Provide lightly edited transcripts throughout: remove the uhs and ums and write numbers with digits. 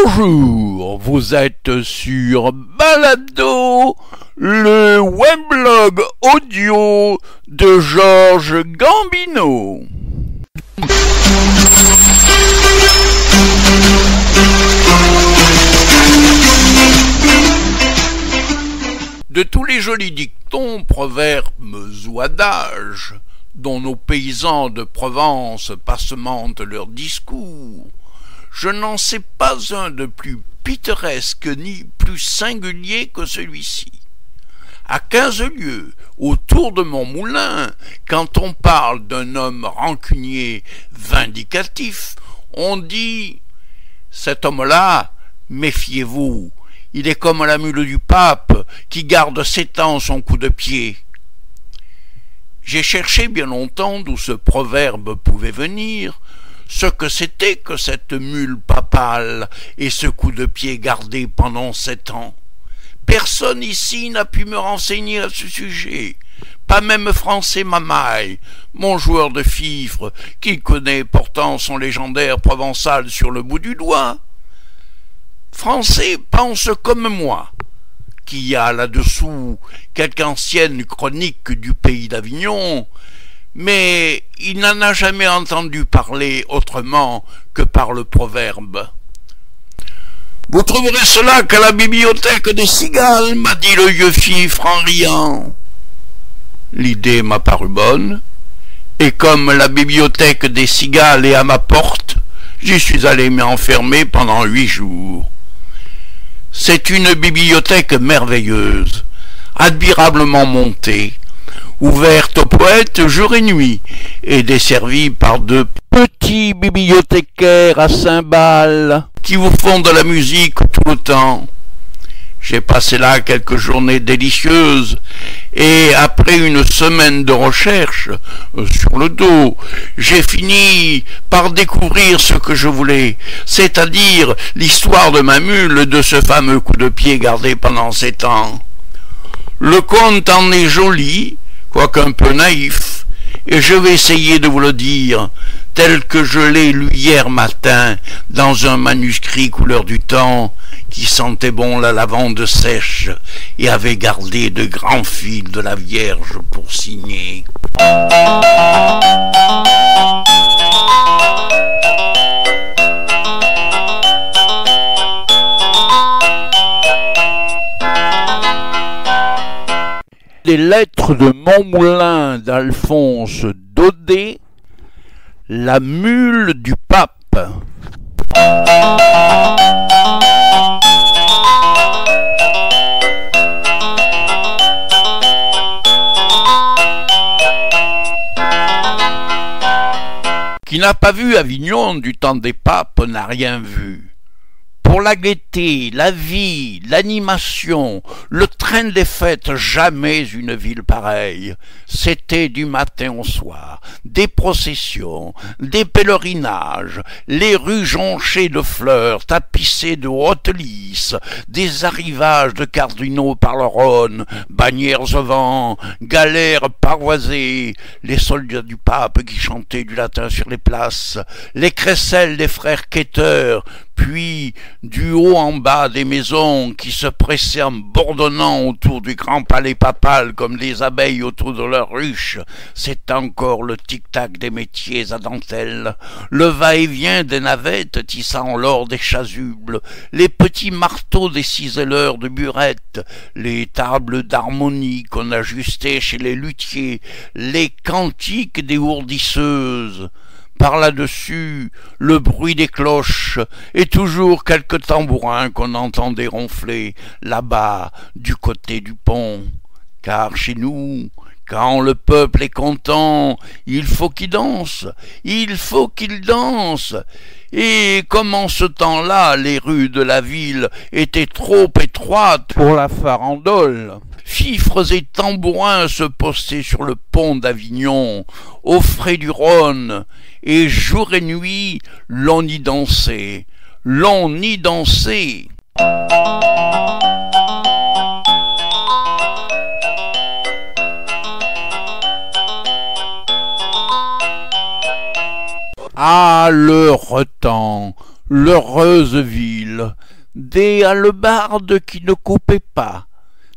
Bonjour, vous êtes sur Balado, le weblog audio de Georges Gambino. De tous les jolis dictons, proverbes ou adages, dont nos paysans de Provence passementent leurs discours, je n'en sais pas un de plus pittoresque ni plus singulier que celui-ci. À 15 lieues, autour de mon moulin, quand on parle d'un homme rancunier vindicatif, on dit « Cet homme-là, méfiez-vous, il est comme la mule du pape qui garde 7 ans son coup de pied. » J'ai cherché bien longtemps d'où ce proverbe pouvait venir, ce que c'était que cette mule papale et ce coup de pied gardé pendant 7 ans. Personne ici n'a pu me renseigner à ce sujet, pas même Français Mamaille, mon joueur de fifre, qui connaît pourtant son légendaire provençal sur le bout du doigt. Français pense comme moi, qu'il y a là-dessous quelque ancienne chronique du pays d'Avignon, mais il n'en a jamais entendu parler autrement que par le proverbe. « Vous trouverez cela qu'à la bibliothèque des Cigales, m'a dit le vieux fifre en riant. » L'idée m'a paru bonne, et comme la bibliothèque des Cigales est à ma porte, j'y suis allé m'enfermer pendant 8 jours. C'est une bibliothèque merveilleuse, admirablement montée, ouverte aux poètes jour et nuit, et desservie par 2 petits bibliothécaires à cymbales qui vous font de la musique tout le temps. J'ai passé là quelques journées délicieuses, et après une semaine de recherche sur le dos, j'ai fini par découvrir ce que je voulais, c'est-à-dire l'histoire de ma mule, de ce fameux coup de pied gardé pendant 7 ans. Le conte en est joli, quoique un peu naïf, et je vais essayer de vous le dire, tel que je l'ai lu hier matin, dans un manuscrit couleur du temps, qui sentait bon la lavande sèche, et avait gardé de grands fils de la Vierge pour signer. Les lettres de Montmoulin d'Alphonse Daudet, la mule du pape. Qui n'a pas vu Avignon du temps des papes n'a rien vu. Pour la gaieté, la vie, l'animation, le train des fêtes, jamais une ville pareille. C'était du matin au soir, des processions, des pèlerinages, les rues jonchées de fleurs, tapissées de hautes lys, des arrivages de cardinaux par le Rhône, bannières au vent, galères pavoisées, les soldats du pape qui chantaient du latin sur les places, les crécelles des frères quêteurs, puis du haut en bas des maisons qui se pressaient en bourdonnant autour du grand palais papal comme des abeilles autour de leur ruche. C'est encore le tic-tac des métiers à dentelle, le va-et-vient des navettes tissant l'or des chasubles, les petits marteaux des ciseleurs de burettes, les tables d'harmonie qu'on ajustait chez les luthiers, les cantiques des ourdisseuses. Par là-dessus, le bruit des cloches, et toujours quelques tambourins qu'on entendait ronfler, là-bas, du côté du pont. Car chez nous, quand le peuple est content, il faut qu'il danse, il faut qu'il danse. Et comme en ce temps-là, les rues de la ville étaient trop étroites pour la farandole, fifres et tambourins se postaient sur le pont d'Avignon, au frais du Rhône, et jour et nuit, l'on y dansait, l'on y dansait. Ah, l'heureux temps, l'heureuse ville, des hallebardes qui ne coupaient pas,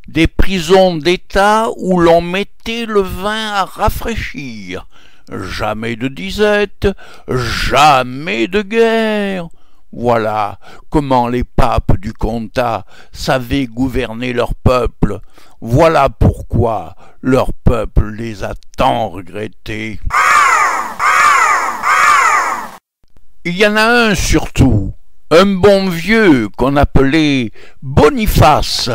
des prisons d'État où l'on mettait le vin à rafraîchir, jamais de disette, jamais de guerre. Voilà comment les papes du comtat savaient gouverner leur peuple. Voilà pourquoi leur peuple les a tant regrettés. Il y en a un surtout, un bon vieux qu'on appelait Boniface.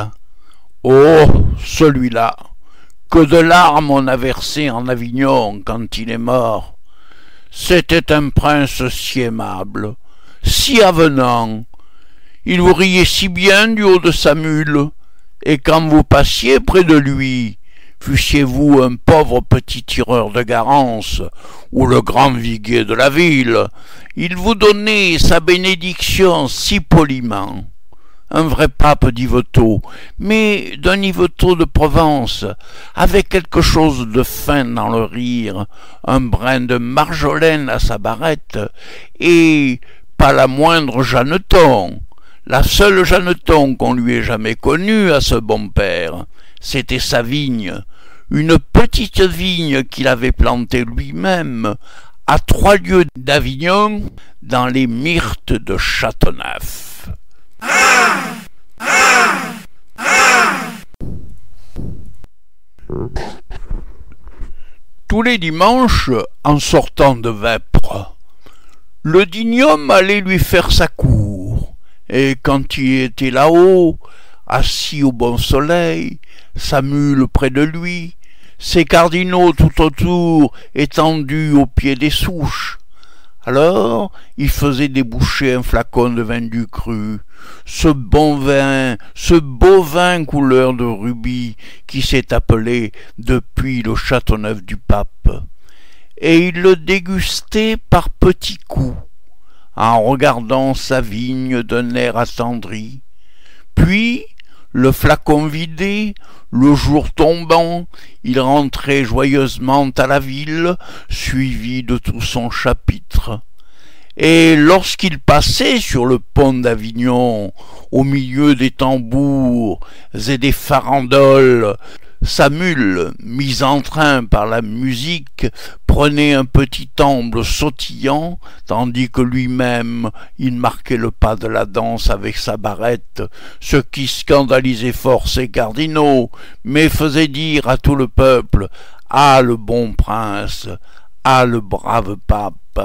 Oh, celui-là, que de larmes on a versé en Avignon quand il est mort. C'était un prince si aimable, si avenant. Il vous riait si bien du haut de sa mule, et quand vous passiez près de lui, fussiez-vous un pauvre petit tireur de garance ou le grand viguier de la ville, il vous donnait sa bénédiction si poliment. Un vrai pape d'Yvetot, mais d'un Yvetot de Provence, avec quelque chose de fin dans le rire, un brin de marjolaine à sa barrette, et pas la moindre Jeanneton. La seule Jeanneton qu'on lui ait jamais connue à ce bon père, c'était sa vigne, une petite vigne qu'il avait plantée lui-même à 3 lieues d'Avignon, dans les myrtes de Châteauneuf. Tous les dimanches, en sortant de Vêpres, le digne homme allait lui faire sa cour, et quand il était là-haut, assis au bon soleil, sa mule près de lui, ses cardinaux tout autour étendus au pied des souches, alors il faisait déboucher un flacon de vin du cru, ce bon vin, ce beau vin couleur de rubis qui s'est appelé depuis le Châteauneuf du Pape, et il le dégustait par petits coups, en regardant sa vigne d'un air attendri. Puis, le flacon vidé, le jour tombant, il rentrait joyeusement à la ville, suivi de tout son chapitre. Et lorsqu'il passait sur le pont d'Avignon, au milieu des tambours et des farandoles, sa mule, mise en train par la musique, prenait un petit amble sautillant, tandis que lui-même, il marquait le pas de la danse avec sa barrette, ce qui scandalisait fort ses cardinaux, mais faisait dire à tout le peuple « Ah, le bon prince! Ah, le brave pape !»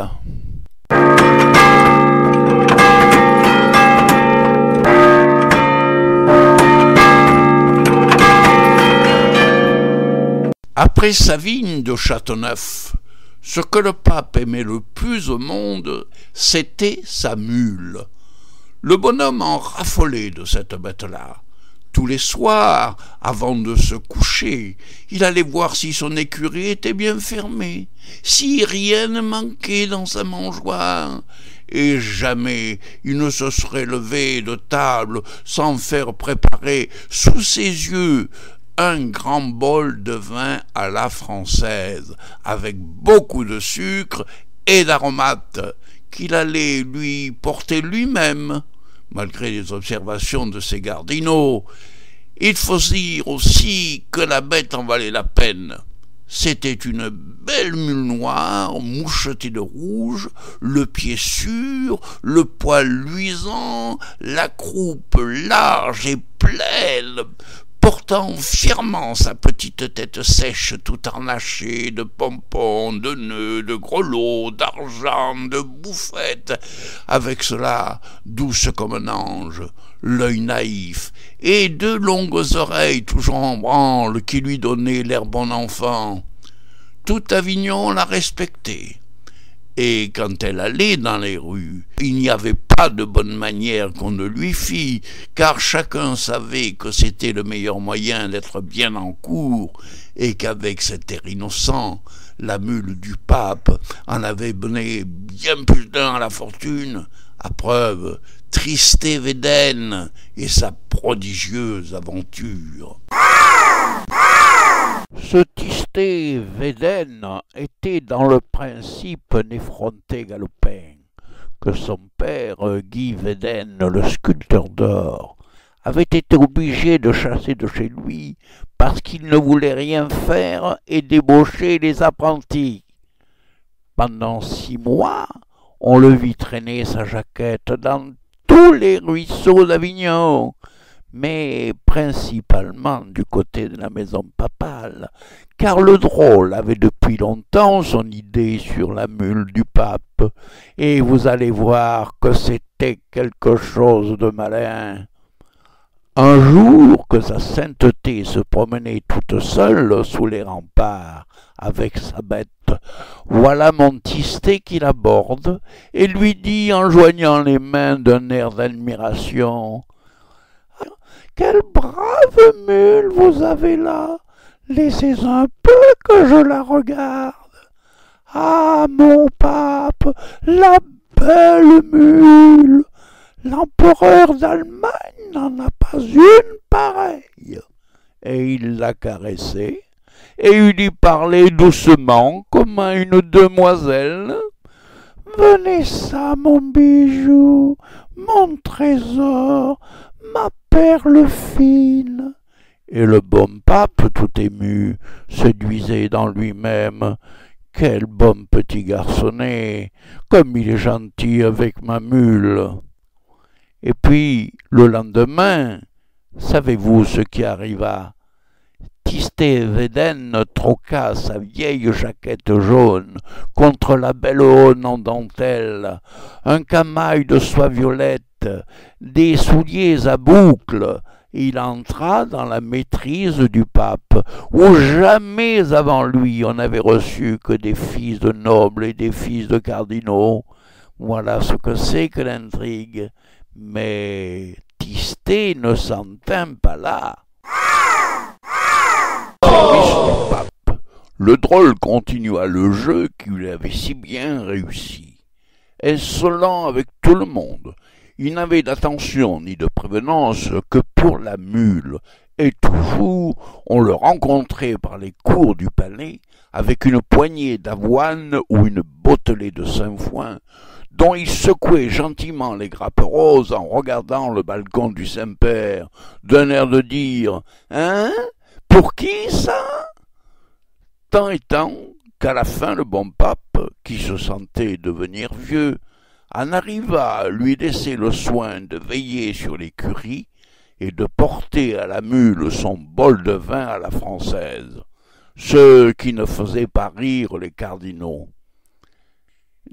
Après sa vigne de Châteauneuf, ce que le pape aimait le plus au monde, c'était sa mule. Le bonhomme en raffolait de cette bête-là. Tous les soirs, avant de se coucher, il allait voir si son écurie était bien fermée, si rien ne manquait dans sa mangeoire, et jamais il ne se serait levé de table sans faire préparer sous ses yeux un grand bol de vin à la française, avec beaucoup de sucre et d'aromates, qu'il allait lui porter lui-même, malgré les observations de ses cardinaux. Il faut dire aussi que la bête en valait la peine. C'était une belle mule noire, mouchetée de rouge, le pied sûr, le poil luisant, la croupe large et pleine, portant fièrement sa petite tête sèche tout harnachée de pompons, de nœuds, de grelots, d'argent, de bouffettes, avec cela douce comme un ange, l'œil naïf, et 2 longues oreilles toujours en branle qui lui donnaient l'air bon enfant. Tout Avignon la respectait. Et quand elle allait dans les rues, il n'y avait pas de bonne manière qu'on ne lui fît, car chacun savait que c'était le meilleur moyen d'être bien en cour, et qu'avec cet air innocent, la mule du pape en avait mené bien plus d'un à la fortune, à preuve Tristé Védène et sa prodigieuse aventure. Ce Tristé Védène était dans le principe un effronté galopin, que son père, Guy Védène, le sculpteur d'or, avait été obligé de chasser de chez lui parce qu'il ne voulait rien faire et débaucher les apprentis. Pendant 6 mois, on le vit traîner sa jaquette dans tous les ruisseaux d'Avignon, mais principalement du côté de la maison papale, car le drôle avait depuis longtemps son idée sur la mule du pape, et vous allez voir que c'était quelque chose de malin. Un jour que sa sainteté se promenait toute seule sous les remparts avec sa bête, voilà Montisté qui l'aborde et lui dit en joignant les mains d'un air d'admiration: « Quelle brave mule vous avez là! Laissez un peu que je la regarde. Ah, mon pape, la belle mule! L'empereur d'Allemagne n'en a pas une pareille. » Et il la caressait et il lui parlait doucement comme à une demoiselle. « Venez ça, mon bijou, mon trésor, ma perle fine. » Et le bon pape, tout ému, se disait dans lui-même: « Quel bon petit garçonnet, comme il est gentil avec ma mule. » Et puis, le lendemain, savez-vous ce qui arriva? Tistet Védène troqua sa vieille jaquette jaune contre la belle aune en dentelle, un camail de soie violette, des souliers à boucles. Il entra dans la maîtrise du pape, où jamais avant lui on n'avait reçu que des fils de nobles et des fils de cardinaux. Voilà ce que c'est que l'intrigue. Mais Tistet ne s'en tint pas là. Service du pape. Le drôle continua le jeu qui lui avait si bien réussi. Insolent avec tout le monde, il n'avait d'attention ni de prévenance que pour la mule, et toujours on le rencontrait par les cours du palais avec une poignée d'avoine ou une bottelée de sainfoin, dont il secouait gentiment les grappes roses en regardant le balcon du Saint-Père, d'un air de dire « Hein? Pour qui ça ?» Tant et tant qu'à la fin le bon pape, qui se sentait devenir vieux, en arriva à lui laisser le soin de veiller sur l'écurie et de porter à la mule son bol de vin à la française, ce qui ne faisait pas rire les cardinaux.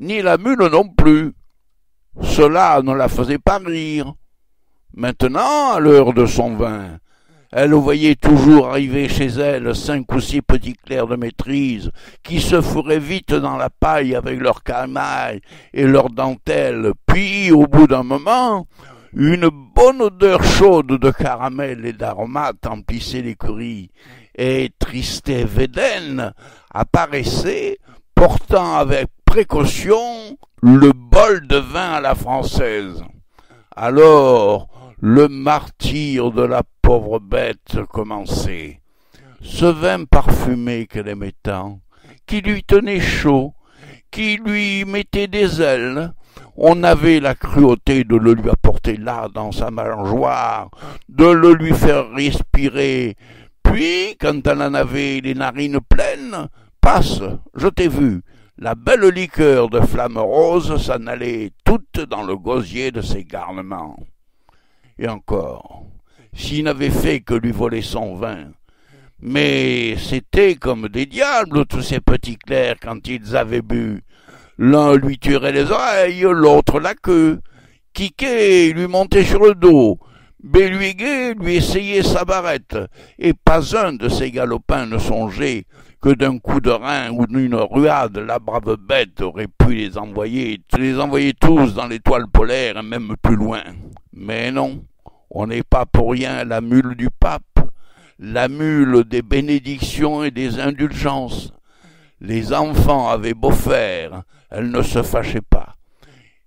Ni la mule non plus. Cela ne la faisait pas rire. Maintenant, à l'heure de son vin, elle voyait toujours arriver chez elle 5 ou 6 petits clercs de maîtrise qui se fourraient vite dans la paille avec leur camail et leur dentelle, puis, au bout d'un moment, une bonne odeur chaude de caramel et d'aromates emplissait l'écurie, et Tistet Védène apparaissait, portant avec précaution le bol de vin à la française. Alors, le martyre de la pauvre bête commençait. Ce vin parfumé qu'elle aimait tant, qui lui tenait chaud, qui lui mettait des ailes, on avait la cruauté de le lui apporter là, dans sa mangeoire, de le lui faire respirer. Puis, quand elle en avait les narines pleines, passe, je t'ai vu, la belle liqueur de flamme rose s'en allait toute dans le gosier de ses garnements. Et encore, s'il n'avait fait que lui voler son vin, mais c'était comme des diables tous ces petits clercs quand ils avaient bu. L'un lui tirait les oreilles, l'autre la queue. Quiquet lui montait sur le dos. Béluiguet lui essayait sa barrette, et pas un de ces galopins ne songeait que d'un coup de rein ou d'une ruade, la brave bête aurait pu les envoyer tous dans l'étoile polaire et même plus loin. Mais non, on n'est pas pour rien la mule du pape, la mule des bénédictions et des indulgences. Les enfants avaient beau faire, elle ne se fâchait pas.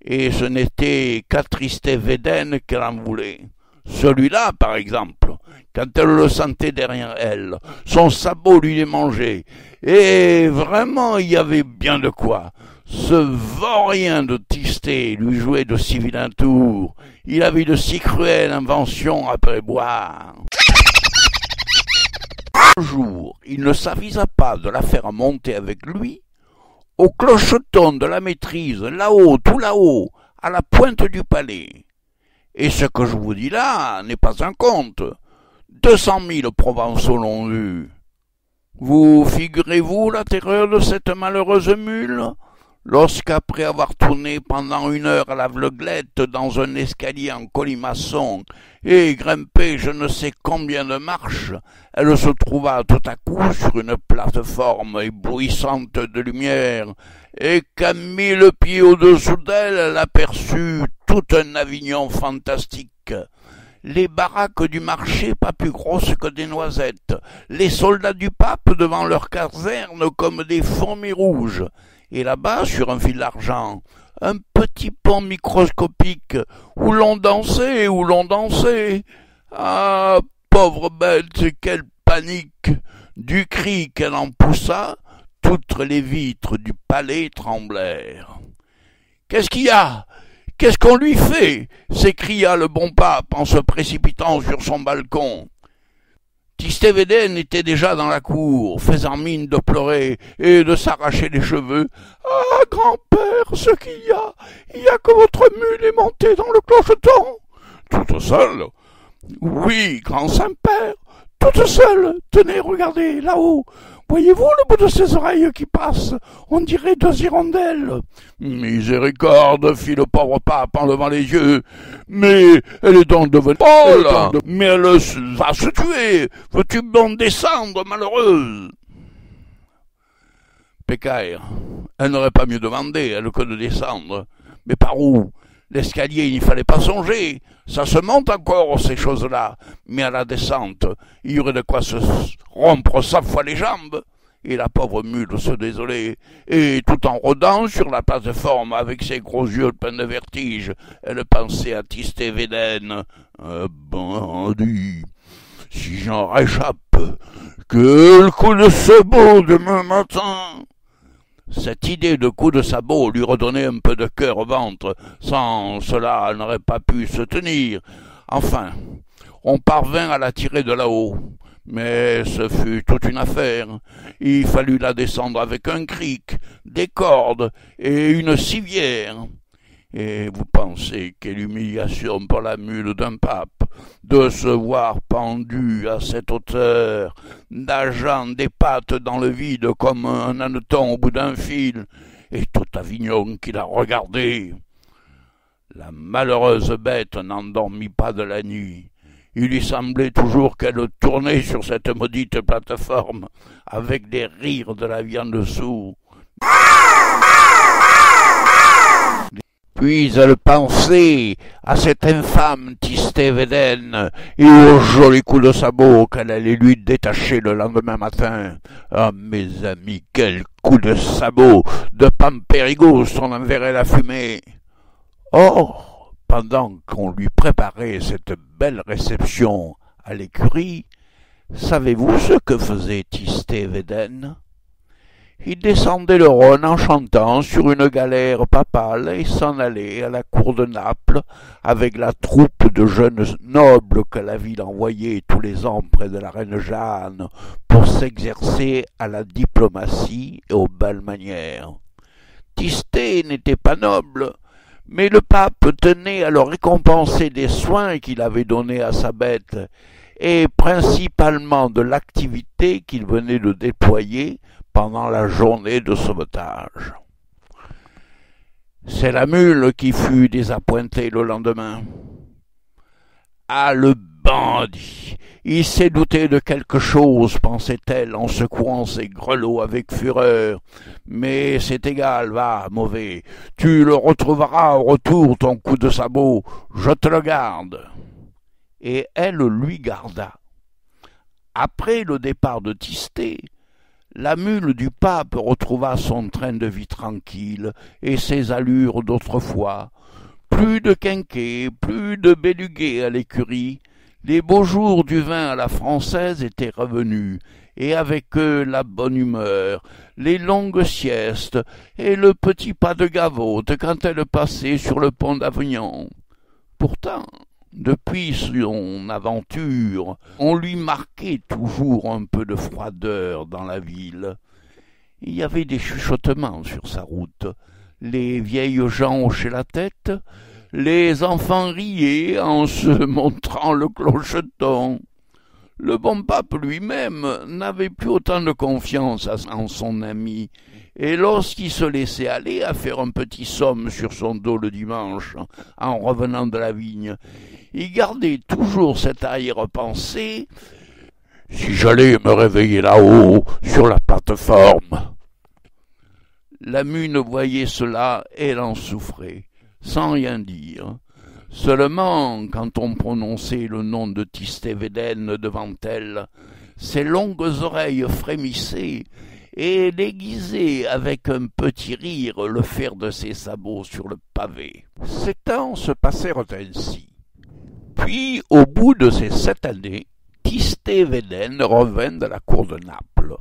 Et ce n'était qu'à Tistet Védène qu'elle en voulait. Celui-là, par exemple, quand elle le sentait derrière elle, son sabot lui les mangeait. Et vraiment, il y avait bien de quoi. Ce vaurien de Tistet lui jouait de si vilains tours, il avait de si cruelles inventions après boire. Un jour, il ne s'avisa pas de la faire monter avec lui au clocheton de la maîtrise, là-haut, tout là-haut, à la pointe du palais. Et ce que je vous dis là n'est pas un conte. 200 000 Provençaux l'ont vu. Vous figurez-vous la terreur de cette malheureuse mule, lorsqu'après avoir tourné pendant 1 heure à l'aveuglette dans un escalier en colimaçon et grimpé je ne sais combien de marches, elle se trouva tout à coup sur une plateforme éblouissante de lumière, et qu'à 1000 pieds au-dessous d'elle, elle aperçut tout un Avignon fantastique. Les baraques du marché pas plus grosses que des noisettes, les soldats du pape devant leur caserne comme des fourmis rouges, et là-bas, sur un fil d'argent, un petit pont microscopique, où l'on dansait, où l'on dansait. Ah, pauvre bête, quelle panique! Du cri qu'elle en poussa, toutes les vitres du palais tremblèrent. « Qu'est-ce qu'il y a? Qu'est-ce qu'on lui fait ?» s'écria le bon pape en se précipitant sur son balcon. Tistet Védène était déjà dans la cour, faisant mine de pleurer et de s'arracher les cheveux. « Ah, grand-père, ce qu'il y a que votre mule est montée dans le clocheton. »« Toute seule ?»« Oui, grand Saint-Père, toute seule. Tenez, regardez, là-haut. Voyez-vous le bout de ses oreilles qui passe? On dirait 2 hirondelles. »« Miséricorde, fit le pauvre pape en levant les yeux. Mais elle est donc devenue folle. Mais elle va se tuer. Veux-tu m'en descendre, malheureuse? » Pécaire, elle n'aurait pas mieux demandé, elle, que de descendre. Mais par où? L'escalier, il n'y fallait pas songer. Ça se monte encore, ces choses-là. Mais à la descente, il y aurait de quoi se rompre 100 fois les jambes. Et la pauvre mule se désolait. Et tout en rôdant sur la plateforme avec ses gros yeux pleins de vertige, elle pensait à Tistet Védène. Un bandit. Si j'en réchappe, quel coup de sabot demain matin! Cette idée de coup de sabot lui redonnait un peu de cœur au ventre. Sans cela, elle n'aurait pas pu se tenir. Enfin, on parvint à la tirer de là-haut. Mais ce fut toute une affaire. Il fallut la descendre avec un cric, des cordes et une civière. Et vous pensez quelle humiliation pour la mule d'un pape de se voir pendue à cette hauteur, nageant des pattes dans le vide comme un hanneton au bout d'un fil, et tout Avignon qui la regardait. La malheureuse bête n'endormit pas de la nuit. Il lui semblait toujours qu'elle tournait sur cette maudite plateforme, avec des rires de la vie en dessous. Puis elle pensait à cet infâme Tistet Védène et au joli coup de sabot qu'elle allait lui détacher le lendemain matin. Ah, mes amis, quel coup de sabot! De Pampérigous, on en verrait la fumée. Or, pendant qu'on lui préparait cette belle réception à l'écurie, savez-vous ce que faisait Tistet Védène? Il descendait le Rhône en chantant sur une galère papale et s'en allait à la cour de Naples avec la troupe de jeunes nobles que la ville envoyait tous les ans près de la reine Jeanne pour s'exercer à la diplomatie et aux belles manières. Tistet n'était pas noble, mais le pape tenait à le récompenser des soins qu'il avait donnés à sa bête et principalement de l'activité qu'il venait de déployer pendant la journée de sauvetage. C'est la mule qui fut désappointée le lendemain. Ah, le bandit! Il s'est douté de quelque chose, pensait-elle en secouant ses grelots avec fureur. Mais c'est égal, va, mauvais, tu le retrouveras au retour, ton coup de sabot, je te le garde. Et elle lui garda. Après le départ de Tistet, la mule du pape retrouva son train de vie tranquille et ses allures d'autrefois. Plus de quinquets, plus de béluguets à l'écurie. Les beaux jours du vin à la française étaient revenus, et avec eux la bonne humeur, les longues siestes et le petit pas de gavotte quand elle passait sur le pont d'Avignon. Pourtant, depuis son aventure, on lui marquait toujours un peu de froideur dans la ville. Il y avait des chuchotements sur sa route. Les vieilles gens hochaient la tête, les enfants riaient en se montrant le clocheton. Le bon pape lui-même n'avait plus autant de confiance en son ami, et lorsqu'il se laissait aller à faire un petit somme sur son dos le dimanche, en revenant de la vigne, il gardait toujours cette arrière-pensée « Si j'allais me réveiller là-haut, sur la plate-forme !» La mune voyait cela et elle en souffrait, sans rien dire. Seulement, quand on prononçait le nom de Tistet Védène devant elle, ses longues oreilles frémissaient et elle aiguisait avec un petit rire le fer de ses sabots sur le pavé. Ces temps se passèrent ainsi. Puis, au bout de ces 7 années, Tistet Védène revint de la cour de Naples.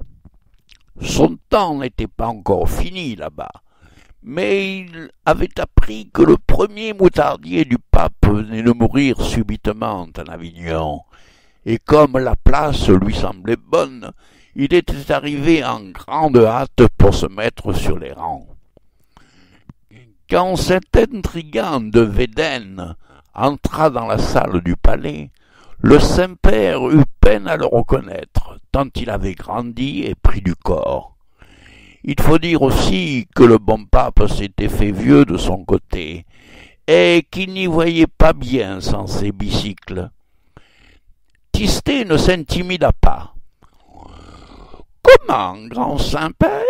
Son temps n'était pas encore fini là-bas, mais il avait appris que le premier moutardier du pape venait de mourir subitement en Avignon, et comme la place lui semblait bonne, il était arrivé en grande hâte pour se mettre sur les rangs. Quand cet intrigant de Védène entra dans la salle du palais, le Saint-Père eut peine à le reconnaître, tant il avait grandi et pris du corps. Il faut dire aussi que le bon pape s'était fait vieux de son côté, et qu'il n'y voyait pas bien sans ses bicycles. Tistet ne s'intimida pas. « Comment, grand Saint-Père,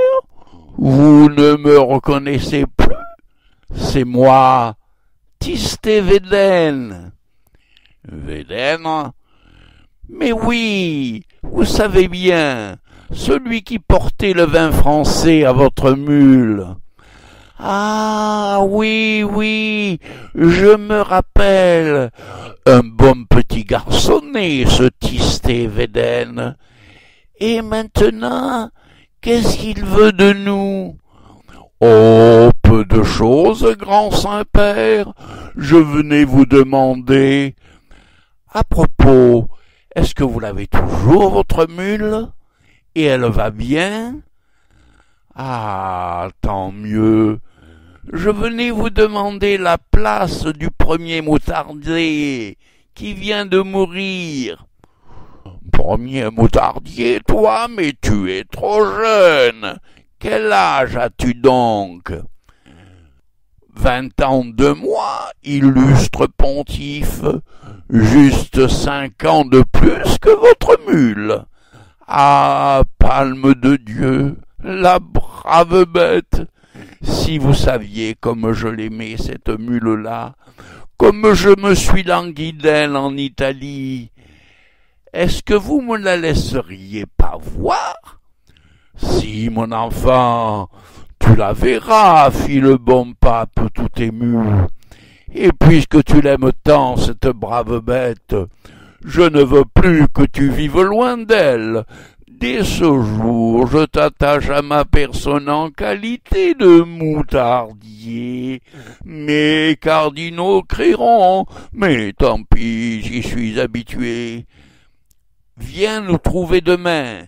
vous ne me reconnaissez plus? C'est moi, Tistet Védène. » Védène? Mais oui, vous savez bien, celui qui portait le vin français à votre mule. Ah, oui, oui, je me rappelle. Un bon petit garçonnet, ce Tistet Védène. Et maintenant, qu'est-ce qu'il veut de nous? Oh, peu de choses, grand Saint-Père. Je venais vous demander. À propos, est-ce que vous l'avez toujours, votre mule? Et elle va bien? Ah, tant mieux. Je venais vous demander la place du premier moutardier qui vient de mourir. Premier moutardier, toi, mais tu es trop jeune. Quel âge as-tu donc? 20 ans de mois, illustre pontife, juste 5 ans de plus que votre mule. Ah, palme de Dieu, la brave bête! Si vous saviez comme je l'aimais, cette mule-là, comme je me suis langui d'elle en Italie, est-ce que vous me la laisseriez pas voir? Si, mon enfant, tu la verras, fit le bon pape tout ému. Et puisque tu l'aimes tant, cette brave bête, je ne veux plus que tu vives loin d'elle. Dès ce jour, je t'attache à ma personne en qualité de moutardier. Mes cardinaux crieront, mais tant pis, j'y suis habitué. Viens nous trouver demain,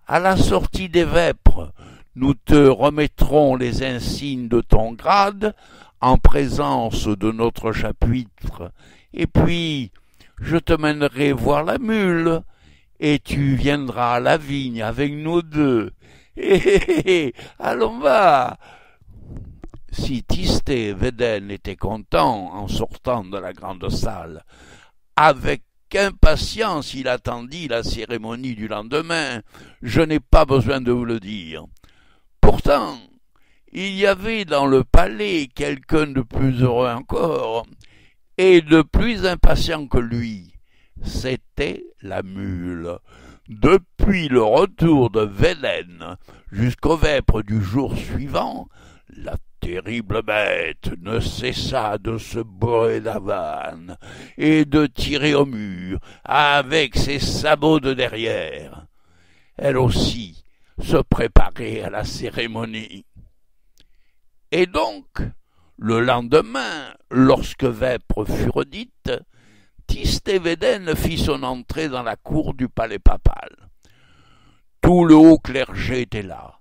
à la sortie des vêpres. Nous te remettrons les insignes de ton grade en présence de notre chapitre. Et puis, je te mènerai voir la mule, et tu viendras à la vigne avec nous deux. Allons va. Si Tistet Védène était content en sortant de la grande salle, avec impatience il attendit la cérémonie du lendemain, je n'ai pas besoin de vous le dire. Pourtant, il y avait dans le palais quelqu'un de plus heureux encore, et de plus impatient que lui. C'était la mule. Depuis le retour de Védène jusqu'aux vêpres du jour suivant, la terrible bête ne cessa de se bourrer d'avane et de tirer au mur avec ses sabots de derrière. elle aussi, se préparer à la cérémonie. Et donc, le lendemain, lorsque vêpres furent dites, Tistet-Védène fit son entrée dans la cour du palais papal. Tout le haut clergé était là,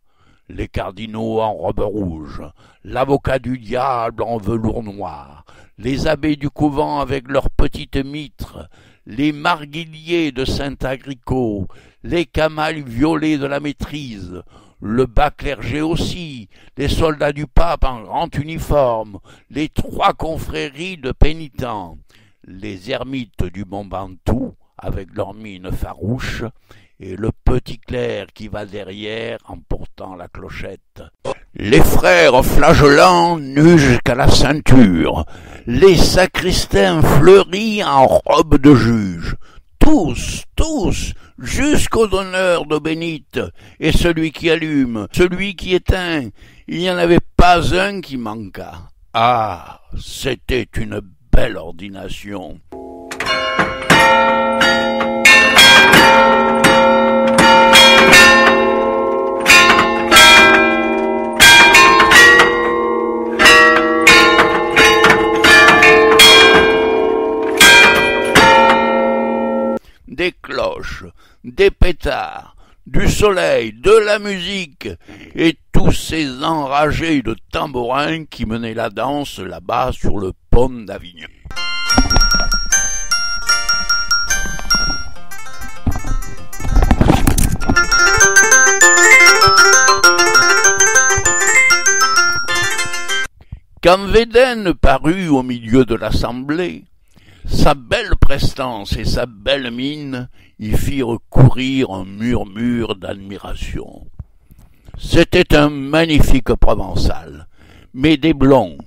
les cardinaux en robe rouge, l'avocat du diable en velours noir, les abbés du couvent avec leurs petites mitres, les marguilliers de Saint-Agricot, les camails violets de la maîtrise, le bas clergé aussi, les soldats du pape en grand uniforme, les 3 confréries de pénitents, les ermites du Mont Ventoux avec leurs mines farouches, et le petit clerc qui va derrière en portant la clochette. Les frères flageolants nus jusqu'à la ceinture, les sacristains fleuris en robe de juge, tous, jusqu'au donneur d'eau bénite, et celui qui allume, celui qui éteint, il n'y en avait pas un qui manqua. Ah, c'était une belle ordination. Des cloches, des pétards, du soleil, de la musique, et tous ces enragés de tambourins qui menaient la danse là-bas sur le pont d'Avignon. Quand Védène parut au milieu de l'assemblée, sa belle prestance et sa belle mine y firent courir un murmure d'admiration. C'était un magnifique provençal, mais des blonds,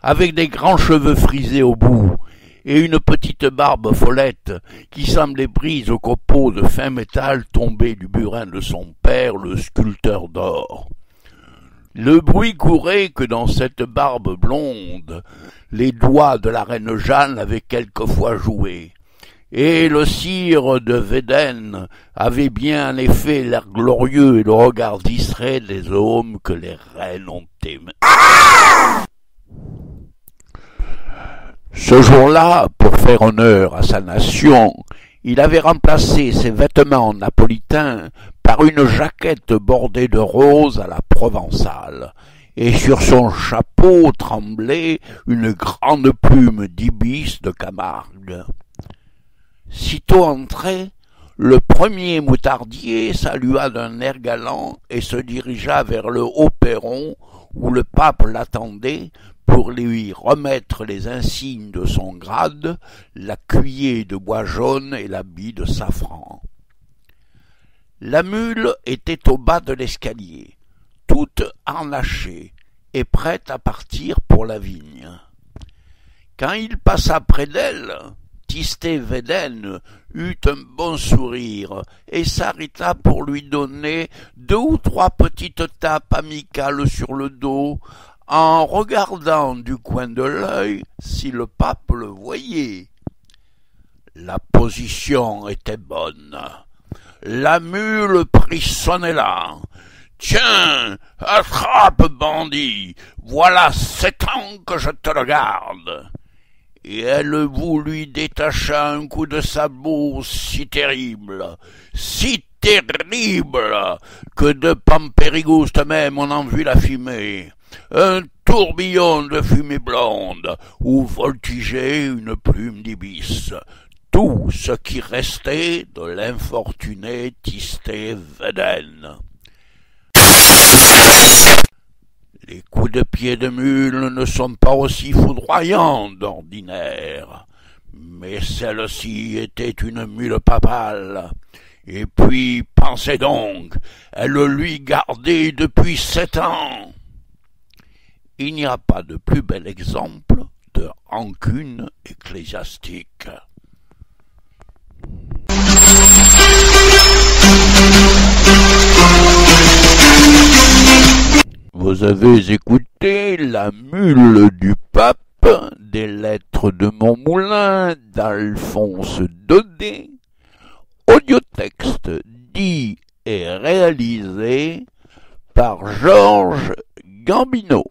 avec des grands cheveux frisés au bout, et une petite barbe follette qui semblait prise au copeau de fin métal tombé du burin de son père, le sculpteur d'or. Le bruit courait que dans cette barbe blonde, les doigts de la reine Jeanne avaient quelquefois joué, et le sire de Védène avait bien en effet l'air glorieux et le regard distrait des hommes que les reines ont aimés. Ce jour-là, pour faire honneur à sa nation, il avait remplacé ses vêtements napolitains par une jaquette bordée de rose à la provençale, et sur son chapeau tremblait une grande plume d'ibis de Camargue. Sitôt entré, le premier moutardier salua d'un air galant et se dirigea vers le haut perron où le pape l'attendait pour lui remettre les insignes de son grade, la cuiller de bois jaune et l'habit de safran. La mule était au bas de l'escalier, toute harnachée et prête à partir pour la vigne. Quand il passa près d'elle, Tistet-Védène eut un bon sourire et s'arrêta pour lui donner 2 ou 3 petites tapes amicales sur le dos, en regardant du coin de l'œil si le pape le voyait. La position était bonne. La mule prit son élan. « Tiens, attrape, bandit, voilà 7 ans que je te le garde. » Et elle voulut détacher un coup de sabot si terrible, que de Pampérigouste même on en vit la fumée. Un tourbillon de fumée blonde, où voltigeait une plume d'ibis. Tout ce qui restait de l'infortuné Tistet-Védène. Les coups de pied de mule ne sont pas aussi foudroyants d'ordinaire, mais celle-ci était une mule papale. Et puis, pensez donc, elle lui gardait depuis 7 ans. Il n'y a pas de plus bel exemple de rancune ecclésiastique. Vous avez écouté La mule du pape, des lettres de Montmoulin d'Alphonse Daudet, audiotexte dit est réalisé par Georges Gambino.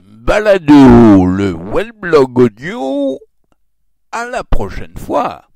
Balado, le webblog audio. À la prochaine fois.